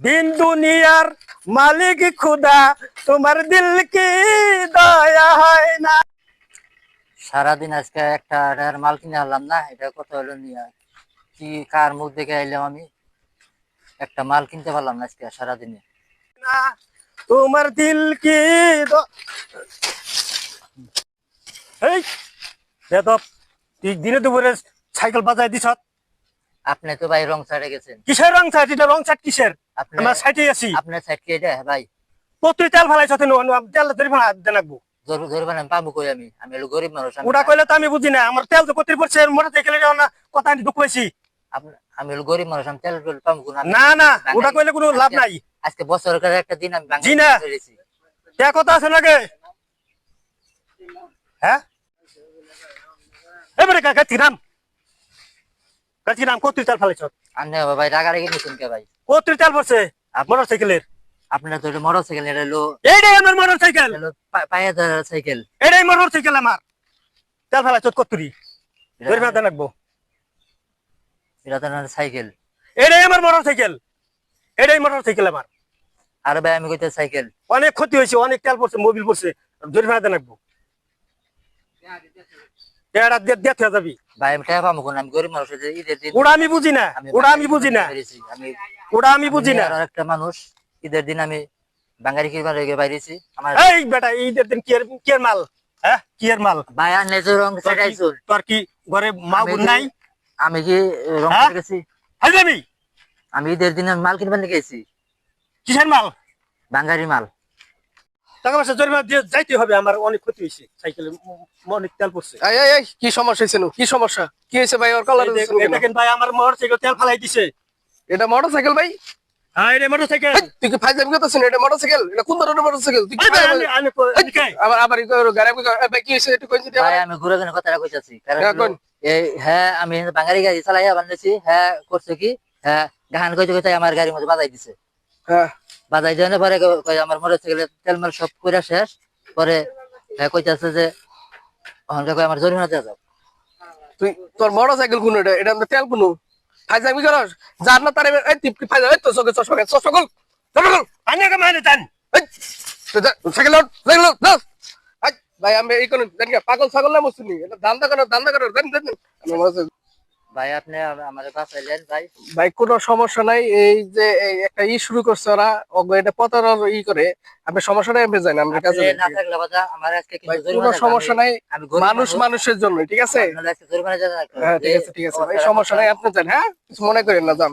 দিন দুনিয়ার মালিক খুদা, তোমার দিল কি দয়া হয় না। সারাদিন আজকে একটা মাল কিনে আনলাম না, এটা কত হলো নিয়ে কি কার মুখ দেখে আইলাম আমি, একটা মাল কিনতে পারলাম না আজকে সারাদিনে। না, তোমার দিল কি এই বেদব, তুই দিনে দুপুরে সাইকেল বাজায় দিছ। আপনি তো ভাই রং সাইডে গেছেন। কিসের রং সাইড? এটা রং সাইড কিসের? আপনি আমার সাইডে আছি। আপনার সাইড কে এটা ভাই? তো তুই তেল ফেলাইছ, তেল ধরে ফেলা দেনাকবো। ধরবেন আমি পাবো কই? আমি হলো গরিব মানুষ। ওটা কইলে তো আমি বুঝি না, আমার তেল তো কত পড়ছে মোটর সাইকেলে না, কথা আমি দুঃখ পাইছি। আমি হলো গরিব মানুষ, আমি তেল পাবো কোন? না না, ওটা কইলে কোনো লাভ নাই। আজকে বছরের একটা দিন আমি জি না, কে কথা আছে নাকি? হ্যাঁ এবারে কাছি নাম কত তেল ফেলাইছ? আপনি ভাই রাগারে গেছেন কে ভাই? কত তেল পড়ছে মোটর সাইকেলের? আপনার তো মোটর সাইকেল, এটা হলো এইটাই আমার মোটর সাইকেল, পায়ে ধরা সাইকেল। এটাই মোটর সাইকেল আমার। তেল ফেলাইছ কতরি ধরে ফেলা দেনাকবো। এটা তো সাইকেল। এটাই আমার মোটর সাইকেল, এটাই মোটর সাইকেল আমার। আর ভাই আমি কইতে সাইকেল অনেক ক্ষতি হয়েছে, অনেক তেল পড়ছে, মোবিল পড়ছে, ধরে ফেলা দেনাকবো। যাবি ভাই, আমি টাকা পাবো কোন? আমি গরিব মানুষ। ঈদের দিন ওটা আমি বুঝি না, ওটা আমি বুঝি না, ওটা আমি বুঝি না। একটা মানুষ ঈদের দিন আমি বাঙালি কিরবার বাইরেছি। আমার এই বেটা, ঈদের দিন কি এর মাল? হ্যাঁ কি এর মাল? ভাই আনলে তো রং সাইডাইছুন। তোর কি ঘরে মা বোন নাই? আমি কি রং হ্যাঁ? গেছি? হাজলামি। আমি ঈদের দিন মাল কিনবার গেছি। কিসের মাল? বাঙালি মাল। টাকা পয়সা জরিমানা দিয়ে যাইতে হবে, আমার অনেক ক্ষতি হয়েছে, সাইকেলে অনেক তেল পড়ছে। কি সমস্যা হয়েছে? কি সমস্যা কি হয়েছে ভাই? ওর কালার দেখেন ভাই, আমার মোটরসাইকেল তেল ফালাই দিছে। এটা মোটরসাইকেল ভাই? হ্যাঁ এটা মোটরসাইকেল। তুই কি ফাইজলামি করতেছিস? এটা মোটরসাইকেল? এটা কোন ধরনের মোটরসাইকেল? তুই আবার আবার গাড়ি ভাই কি হয়েছে একটু কইছি? ভাই আমি ঘুরে ঘুরে কথাটা কইতাছি, কারণ হ্যাঁ আমি বাঙালি গাড়ি চালাইয়া বানাইছি। হ্যাঁ করছে কি, হ্যাঁ গান কইতে কইতে আমার গাড়ির মধ্যে বাজাই দিছে। হ্যাঁ বাজাই দেওয়ার পরে আমার মোটরসাইকেলের তেল মাল সব করে শেষ। পরে কইতাছে যে আমার জরিমানা দেওয়া যাও। তুই তোর মোটরসাইকেল কোন? এটা এটা তেল কোন? ফাইজলামি করস? যার না তারে এই তুই ফাইজলামি এই তো চশমা চশমা আনিকে মানে জান। সাইকেল ভাই আমি এই কোন জানি পাগল ছাগল না মসুনি? এটা ধান্দা করো জানি। ভাই আপনি আমার বাঁচাইলেন ভাই। ভাই কোনো সমস্যা নাই, এই যে একটা শুরু করছে ওরা, এটা প্রতারণার করে। আপনি সমস্যাটা এমনি জানেন আমার কাছে না থাকলে বাজা আমার আজকে কিন্তু কোনো সমস্যা নাই, মানুষ মানুষের জন্য, ঠিক আছে? জরিমানা হ্যাঁ ঠিক আছে ঠিক আছে, এই সমস্যা নাই, আপনি জানেন। হ্যাঁ কিছু মনে করেন না, যান।